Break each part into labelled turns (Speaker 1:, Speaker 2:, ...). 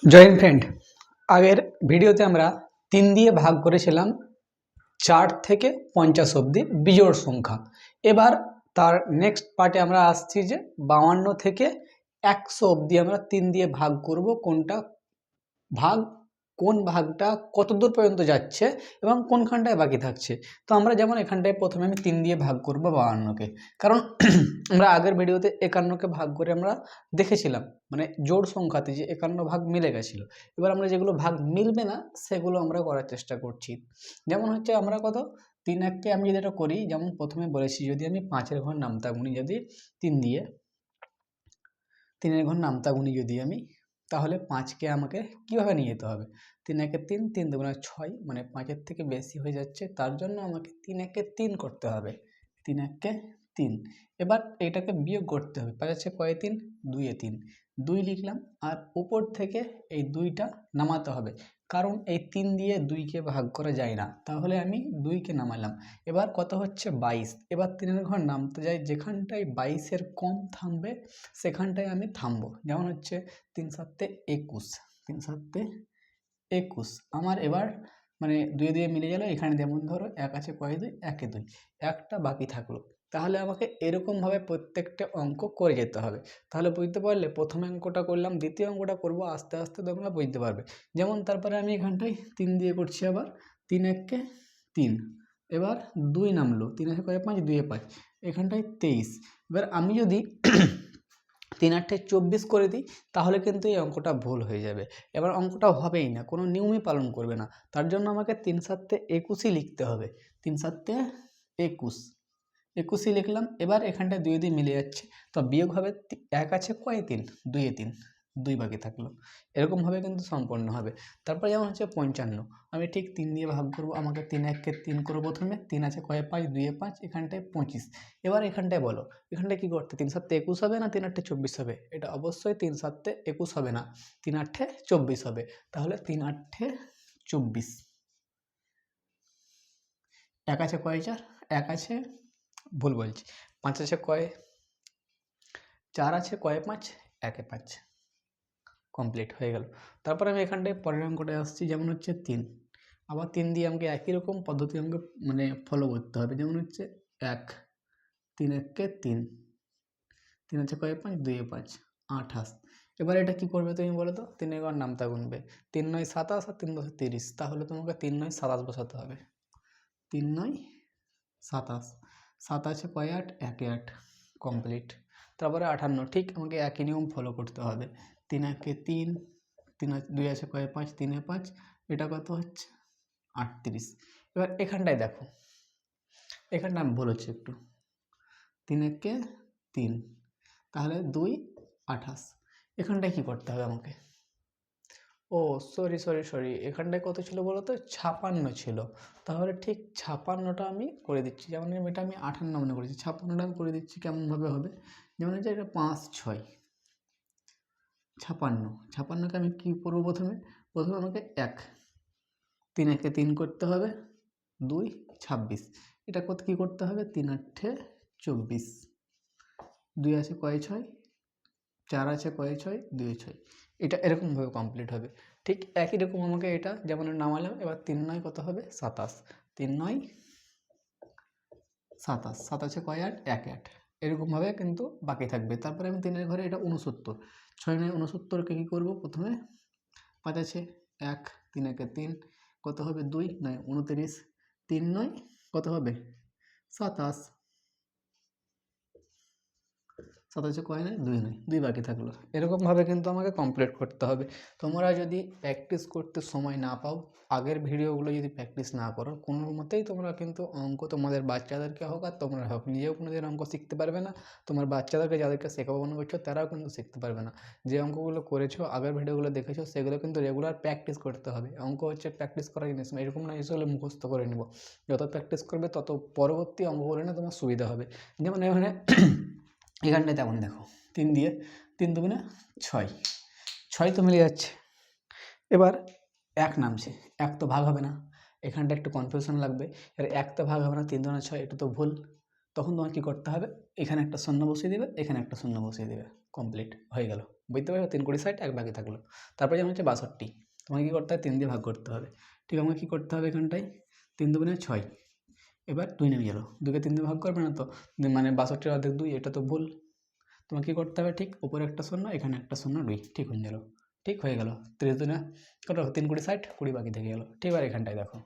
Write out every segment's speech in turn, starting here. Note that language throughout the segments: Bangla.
Speaker 1: জয়েন্ট ফ্রেন্ড, আগের ভিডিওতে আমরা 3 দিয়ে ভাগ করেছিলাম 4 থেকে 50 অবধি বিজোড় সংখ্যা। এবার তার নেক্সট পার্টে আমরা আসছি যে 52 থেকে 100 অবধি আমরা 3 দিয়ে ভাগ করব, কোন ভাগটা কত দূর পর্যন্ত যাচ্ছে এবং কোনখানটায় বাকি থাকছে। তো আমরা যেমন এখানটায় প্রথমে আমি 3 দিয়ে ভাগ করব 52কে, কারণ আমরা আগের ভিডিওতে 51কে ভাগ করে আমরা দেখেছিলাম, মানে জোড় সংখ্যাতে যে 51 ভাগ মিলে গেছিল। এবার আমরা যেগুলো ভাগ মিলবে না সেগুলো আমরা করার চেষ্টা করছি। যেমন হচ্ছে আমরা কত 3-1কে আমি যদি এটা করি, যেমন প্রথমে বলেছি যদি আমি 5-এর ঘর নামতা গুনি যদি 3 দিয়ে, 3-এর ঘর নামতা গুনি যদি আমি, তাহলে 5কে আমাকে কিভাবে নিয়ে যেতে হবে? 3-1-এ 3, 3-2-গুণে 6, মানে 5-এর থেকে বেশি হয়ে যাচ্ছে, তার জন্য আমাকে 3-1-এ 3 করতে হবে। 3-1-এ 3। এবার এটাকে বিয়োগ করতে হবে। 5 কয়ে 3, 2-এ 3, 2 লিখলাম, আর উপর থেকে এই 2টা নামাতে হবে, কারণ এই 3 দিয়ে 2কে ভাগ করা যায় না, তাহলে আমি 2কে নামালাম। এবার কত হচ্ছে 22। এবার 3-এর ঘর নামতে যাই, যেখানটায় 22-এর কম থামবে সেখানটায় আমি থামবো। যেমন হচ্ছে 3-7-এ 21, 3-7-এ 21। আমার এবার মানে 2 দিয়ে মিলে গেল, এখানে যেমন ধরো 1 আছে কয় 2, 1-এ 2, একটা বাকি থাকলো। তাহলে আমাকে এরকমভাবে প্রত্যেকটা অঙ্ক করে যেতে হবে। তাহলে বুঝতে পারলে, প্রথম অঙ্কটা করলাম, দ্বিতীয় অঙ্কটা করব, আস্তে আস্তে তোমরা বুঝতে পারবে। যেমন তারপরে আমি এখানটায় 3 দিয়ে করছি, আবার 3-1-এ 3, এবার 2 নামলো, 3 কয়ে 5, 2-এ 5, এখানটায় 23। এবার আমি যদি 3-8-এ 24 করে দিই, তাহলে কিন্তু এই অঙ্কটা ভুল হয়ে যাবে। এবার অঙ্কটা হবেই না, কোনো নিয়মই পালন করবে না। তার জন্য আমাকে 3-7-এ 21ই লিখতে হবে। 3-7-এ 21, 21ই লিখলাম। এবার এখানটায় 2 দিয়ে মিলে যাচ্ছে, তো বিয়োগ হবে। 1 আছে কয় 3, 2-এ 3, 2 বাকি থাকলো। এরকমভাবে কিন্তু সম্পন্ন হবে। তারপরে যেমন হচ্ছে 55, আমি ঠিক 3 দিয়ে ভাগ করব। আমাকে 3-1-কে 3 করবো প্রথমে, 3 আছে কয়ে 5, 2-এ 5, এখানটায় 25। এবার এখানটায় বলো, এখানটায় কী করতে? 3-7-এ 21 হবে না 3-8-এ 24 হবে? এটা অবশ্যই 3-7-এ 21 হবে না, 3-8-এ 24 হবে। তাহলে 3-8-এ 24। 1 আছে কয় 4, 1 আছে, ভুল বলছি, 5 আছে কয় 4, আছে কয়ে 5, 1-এ 5, কমপ্লিট হয়ে গেল। তারপর আমি এখানটায় পরের অঙ্কটায় আসছি, যেমন হচ্ছে 3। আবার 3 দিয়ে আমাকে একই রকম পদ্ধতি আমাকে মানে ফলো করতে হবে। যেমন হচ্ছে 1, 3-1-কে 3, 3 আছে কয়ে 5, 2-এ 5, 28। এবার এটা কি করবে তুমি বলো তো? 3-এর ঘর নামতা গুনবে, 3-9 27 আর 3-10 30, তাহলে তোমাকে 3-9 27 বসাতে হবে। 3-9 27, 7 আছে কয় 8, 1-এ 8, কমপ্লিট। তারপরে 58, ঠিক আমাকে একই নিয়ম ফলো করতে হবে। 3-1-কে 3, 2 আছে কয়ে 5, 3-এ 5, এটা কত হচ্ছে 38। এবার এখানটায় দেখো, এখানটা আমি ভুল হচ্ছে একটু, 3-1-কে 3, তাহলে 2, 28। এখানটায় কি করতে হবে আমাকে? ও সরি, এখানটায় কত ছিল বলো তো? 56 ছিল। তাহলে ঠিক 56টা আমি করে দিচ্ছি। যেমন এটা আমি 58 মনে করেছি, 56টা আমি করে দিচ্ছি। কেমনভাবে হবে? যেমন হচ্ছে এটা 5, 6, 56। 56কে আমি কী করবো? প্রথমে আমাকে 1, 3-1-কে 3 করতে হবে, 2, 26। এটা কী করতে হবে? 3-8-এ 24, 2 আছে কয় 6, 4 আছে কয়ে 6, 2-এ 6। এটা এরকমভাবে কমপ্লিট হবে। ঠিক একই রকম আমাকে এটা যেমন নামালাম। এবার 3-9 কত হবে? 27, 3-9 27, 7 আছে কয় 8, 1-এ 8, এরকমভাবে কিন্তু বাকি থাকবে। তারপরে আমি 3-এর ঘরে এটা 69, 6-9 69কে কী করবো? প্রথমে 5 আছে 1, 3-1-কে 3, কত হবে? 2, 9 29, 3-9 কত হবে? 27, 27 কয় নয় 2 নয়, 2 বাকি থাকলো। এরকমভাবে কিন্তু আমাকে কমপ্লিট করতে হবে। তোমরা যদি প্র্যাকটিস করতে সময় না পাও, আগের ভিডিওগুলো যদি প্র্যাকটিস না করো, কোনো মতেই তোমরা কিন্তু অঙ্ক তোমাদের বাচ্চাদেরকে হোক আর তোমরা হোক, নিজেও কোনোদিন অঙ্ক শিখতে পারবে না। তোমার বাচ্চাদেরকে যাদেরকে শেখাবো মনে করছো তারাও কিন্তু শিখতে পারবে না। যে অঙ্কগুলো করেছো, আগের ভিডিওগুলো দেখেছো, সেগুলো কিন্তু রেগুলার প্র্যাকটিস করতে হবে। অঙ্ক হচ্ছে প্র্যাকটিস করার জিনিস না, এরকম না এসে মুখস্থ করে নেবো। যত প্র্যাকটিস করবে তত পরবর্তী অঙ্কগুলো না তোমার সুবিধা হবে। যেমন এখানে এখানটায় তেমন দেখো, 3 দিয়ে 3-2-গুণে 6, 6 তো মিলে যাচ্ছে। এবার 1 নামছে, 1 তো ভাগ হবে না, এখানটা একটু কনফিউশন লাগবে। এবার 1 তো ভাগ হবে না, 3-2-6, এটা তো ভুল। তখন তোমার কী করতে হবে? এখানে একটা শূন্য বসিয়ে দেবে, এখানে একটা শূন্য বসিয়ে দেবে, কমপ্লিট হয়ে গেল। বুঝতে পারছো, 3 কোটি 60 এক বাকি থাকলো। তারপরে যেমন হচ্ছে 62, তোমাকে কী করতে হবে 3 দিয়ে ভাগ করতে হবে। ঠিক আমাকে কী করতে হবে এখানটায় 3 দুগুণে 6, এবার 2 নেমে গেলো, 2কে 3 দিয়ে ভাগ করবে না তো, মানে 62 অর্ধেক 2, এটা তো ভুল। তোমাকে কী করতে হবে ঠিক উপরে একটা শূন্য এখানে একটা শূন্য 2, ঠিক হয়ে গেল। ঠিক হয়ে গেল 30 দুনে কত 3 কোটি 60, 20 বাকি থেকে গেলো। ঠিক আর এখানটায় দেখো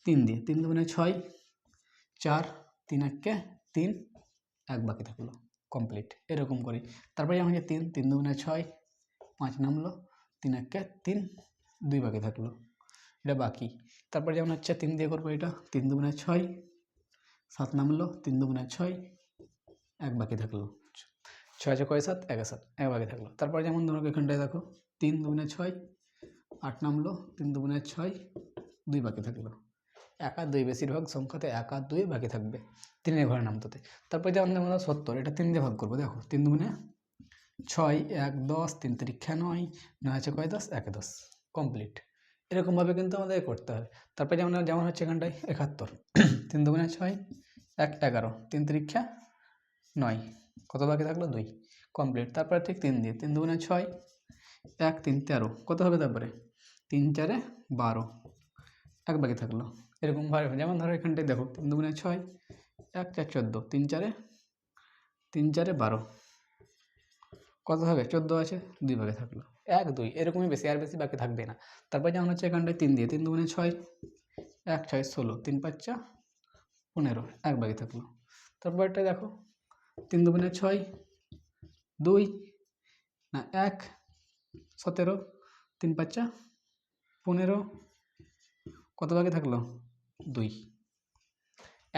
Speaker 1: 3 দিয়ে 3 দুগুণে 6, 4, 3 একে 3, এক বাকি থাকলো কমপ্লিট। এরকম করি। তারপরে যেমন হচ্ছে 3 দুগুণে 6, 5 নামলো, 3 একে 3, 2 বাকি থাকলো, এটা বাকি। তারপরে যেমন হচ্ছে 3 দিয়ে করবো এটা 3 দুগুণে 6, 7 নামলো, 3 দুগুণে 6, এক বাকি থাকলো, 6 6 7 1 7, এক বাকি থাকলো। তারপরে যেমন ধরো এখানটায় দেখো 3 দুগুণে 6, 8 নামলো, 3 দুগুণে 6, 2 বাকি থাকলো। 1 আর 2 বেশিরভাগ সংখ্যাতে 1 আর 2 বাকি থাকবে 3-এর ঘরে নামতে। তারপরে যেমন যেমন 70, এটা 3 দিয়ে ভাগ করবো। দেখো 3 দুগুণে 6, 1 10, 3 তিরিক্ষা 9, 9 আছে কয় 10, 1 10, কমপ্লিট। এরকমভাবে কিন্তু আমাদের করতে হবে। তারপরে যেমন যেমন হচ্ছে এখানটায় 71, 3 দুগুণে 6, 1 11, 3 তিরিক্ষা 9, কত বাকি থাকলো 2, কমপ্লিট। তারপরে ঠিক 3 দিয়ে 3 দুগুণে 6, 1 3 13, কত হবে তারপরে 3 4 12, এক বাকি থাকলো। এরকমভাবে যেমন ধরো এখানটায় দেখো 3 দুগুণে 6, 1 4 14, 3 4 12, কত হবে 14 আছে 2 ভাগে থাকলো 1 2, এরকমই বেশি আর বেশি বাকি থাকবে না। তারপর যেমন হচ্ছে এখানটায় 3 দিয়ে 3 দুগুণে 6, 1 6 16, 3 5 15, এক বাকি থাকলো। তারপরটা দেখো 3 দুগুণে 6, 2 না 1 17, 3 5 15, কত বাকি থাকলো 2,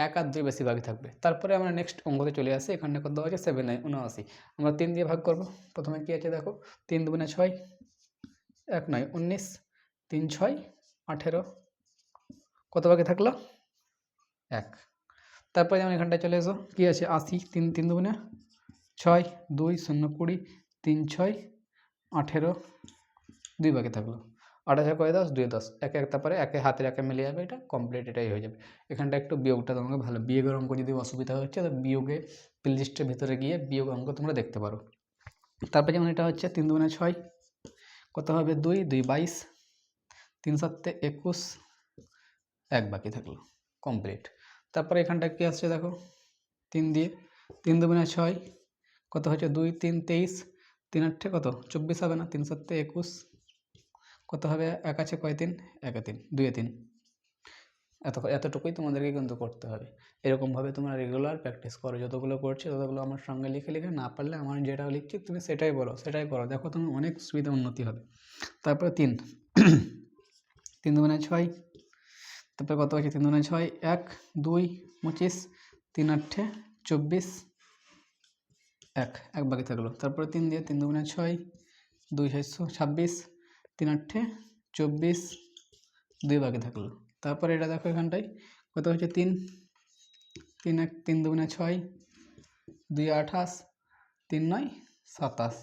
Speaker 1: 1 আর 2 বেশি বাকি থাকবে। তারপরে আমরা নেক্সট অঙ্কতে চলে আসি। এখানে কত আছে 7 79, আমরা 3 দিয়ে ভাগ করব। প্রথমে কি আছে দেখো 3 দুগুণে 6, 1 9 19, 3 6 18, কত বাকি থাকলো 1। তারপরে যেমন এখানটায় চলে এসো কি আছে 80, 3 3 দুগুণে 6, 2 0 20, 3 6 18, 2 বাকি থাকলো 28 কয় 10, 2 10, একে তারপরে একে হাতের একে মিলে যাবে, এটা কমপ্লিট, এটাই হয়ে যাবে। এখানটা একটু বিয়োগটা তোমাকে ভালো, বিয়োগের অঙ্ক যদি অসুবিধা হচ্ছে তো বিয়োগে প্লেলিস্টের ভিতরে গিয়ে বিয়োগ অঙ্ক তোমরা দেখতে পারো। তারপরে যেমন এটা হচ্ছে 3 দুগুণে 6, কত হবে 2 2 22, 3 7 21, এক বাকি থাকলো কমপ্লিট। তারপরে এখানটা কি আসছে দেখো 3 দিয়ে 3 দুগুণে 6, কত হচ্ছে 2 3 23, 3 8 কত 24 হবে না, 3 7 21, কত হবে 1 আছে কয় 3, 1 3, 2 3, এতটুকুই তোমাদেরকে কিন্তু করতে হবে। এরকমভাবে তোমরা রেগুলার প্র্যাকটিস করো, যতগুলো করছো ততগুলো আমার সঙ্গে লিখে লিখে, না পারলে আমার যেটা লিখছি তুমি সেটাই বলো, সেটাই করো, দেখো তুমি অনেক সুবিধা উন্নতি হবে। তারপরে 3 3 দুগুণে 6, তারপরে কত আছে 3 দুগুণে 6, 1 2 25, 3 8 24, এক বাকি থাকলো। তারপরে 3 দিয়ে 3 দুগুণে 6, 2 26, 3 8 24, 2 বাকি থাকলো। তারপরে এটা দেখো এখানটায় কত হচ্ছে 3 3 1 3 দুগুণে 6, 2 28, 3 9 27,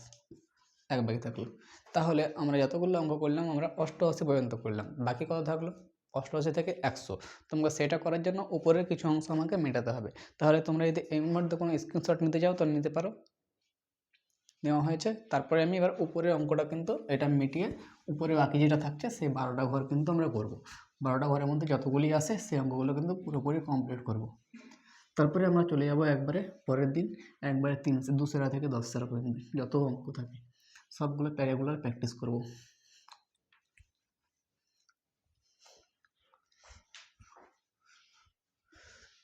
Speaker 1: এক বাকি থাকলো। তাহলে আমরা যতগুলো অঙ্ক করলাম আমরা 88 পর্যন্ত করলাম, বাকি কত থাকলো 88 থেকে 100। তোমরা সেটা করার জন্য উপরের কিছু অংশ আমাকে মেটাতে হবে। তাহলে তোমরা যদি এই মধ্যে কোনো স্ক্রিনশট নিতে চাও তো নিতে পারো, নেওয়া হয়েছে। তারপরে আমি এবার উপরের অঙ্কটা কিন্তু এটা মিটিয়ে উপরে বাকি যেটা থাকছে সেই 12টা ঘর কিন্তু আমরা করব। 12টা ঘরের মধ্যে যতগুলি আসে সেই অঙ্কগুলো কিন্তু পুরোপুরি কমপ্লিট করব। তারপরে আমরা চলে যাব একবারে পরের দিন, একবারে 2 সেরা থেকে 10 সেরা পর্যন্ত যত অঙ্ক থাকে সবগুলো রেগুলার প্র্যাকটিস করব।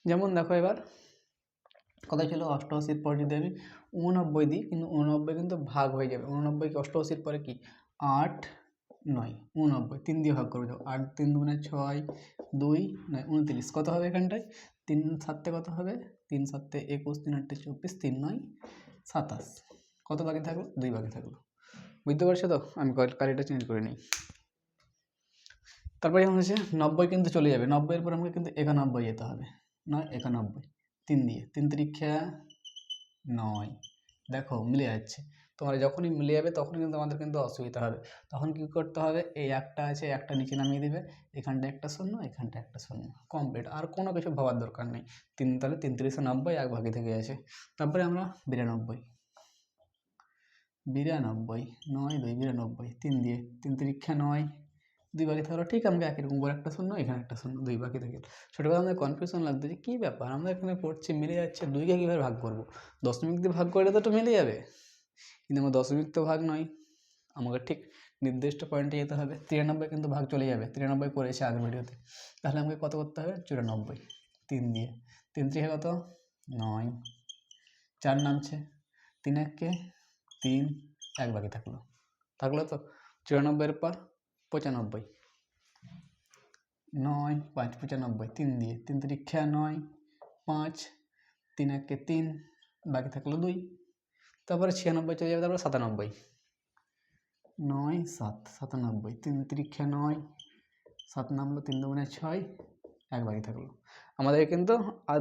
Speaker 1: যেমন দেখো এবার কথা ছিল 88 পর যদি আমি 89 দিই, কিন্তু 89 কিন্তু ভাগ হয়ে যাবে। 89 কি 88 পরে কি 8 9 89, 3 দিয়ে ভাগ করবে, দেখো 8 3 দুগুণে 6, 2 9 29, কত হবে এখানটায় 3 7 কত হবে 3 7 21, 3 8 24, 3 9 27, কত বাকি থাকলো 2 বাকি থাকলো। বুঝতে পারছো তো, আমি কালিটা চেঞ্জ করে নিই। তারপরে যেমন হচ্ছে 90 কিন্তু চলে যাবে, 90 এর পর আমাকে কিন্তু 91 যেতে হবে, 9 91, 3 দিয়ে 3 তিরিক্ষা 9, দেখো মিলে যাচ্ছে। তোমরা যখনই মিলে যাবে তখন কিন্তু আমাদের কিন্তু অসুবিধা হবে। তখন কি করতে হবে, এই একটা আছে একটা নিচে নামিয়ে দিবে, এখানটা একটা শূন্য এখানটা একটা শূন্য, কমপ্লিট, আর কোনো কিছু ভাবার দরকার নেই। তাহলে 3 3 90, এক ভাগে থেকে আছে। তারপরে আমরা 92, 92, 9 2 92, 3 দিয়ে 3 তিরিক্ষা 9, 2 বাকি থাকলো। ঠিক আমাকে একই রকম করে একটা শূন্য, এখানে একটা শূন্য, 2 বাকি থেকে গেল। ছোটবেলায় আমাদের কনফিউশন লাগতো যে কী ব্যাপার, আমরা এখানে পড়ছি মিলে যাচ্ছে, 2কে কীভাবে ভাগ করবো, দশমিক দিয়ে ভাগ করলে তো একটু মিলে যাবে, কিন্তু আমার দশমিক তো ভাগ নয়, আমাকে ঠিক নির্দিষ্ট পয়েন্টে যেতে হবে। 93 কিন্তু ভাগ চলে যাবে, 93 করেছে আগের ভিডিওতে। তাহলে আমাকে কত করতে হবে, 94, 3 দিয়ে 3 3 কত 9, 4 নামছে, 3 1 3, 1 বাকি থাকলো তো 94 পর 95, 9 5 95, 3 দিয়ে 3 তিরিক্ষা 9, 5, 3 1 3, বাকি থাকলো 2, তারপরে 96 চলে যাবে, তারপরে 97, 9 7 97, 3 তিরিক্ষা 9, 7 নামলো, 3 2 6, 1 বাকি থাকলো। আমাদের কিন্তু আর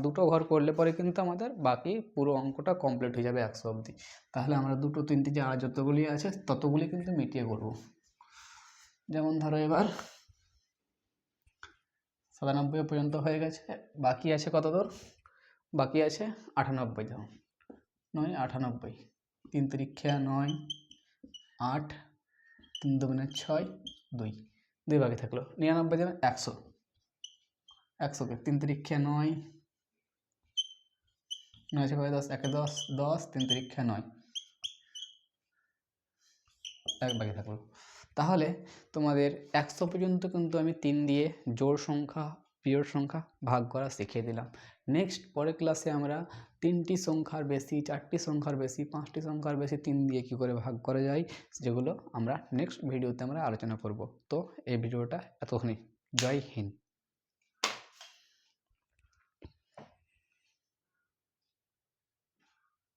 Speaker 1: দুটো ঘর করলে পরে কিন্তু আমাদের বাকি পুরো অঙ্কটা কমপ্লিট হয়ে যাবে 100 অবধি। তাহলে আমরা 2 3 4 আর যতগুলি আছে ততগুলি কিন্তু মিটিয়ে করব। যেমন ধরো এবার 97 পর্যন্ত হয়ে গেছে, বাকি আছে কত দূর, বাকি আছে 98, যাও 9 98, 3 তিরিক্ষা 9, 8, 3 2 6, 2, 2 বাকি থাকলো। 99 যাবে 100, 100কে 3 তিরিক্ষা 9, 9 6 10, 1 10, 10, 3 তিরিক্ষা 9, 1 বাকি থাকলো। তাহলে তোমাদের 100 পর্যন্ত কিন্তু আমি 3 দিয়ে জোড় সংখ্যা, বিজোড় সংখ্যা ভাগ করা শিখিয়ে দিলাম। নেক্সট পরের ক্লাসে আমরা 3টি সংখ্যার বেশি, 4টি সংখ্যার বেশি, 5টি সংখ্যার বেশি 3 দিয়ে কী করে ভাগ করা যায়, যেগুলো আমরা নেক্সট ভিডিওতে আমরা আলোচনা করব। তো এই ভিডিওটা এতক্ষণই। জয় হিন্দ।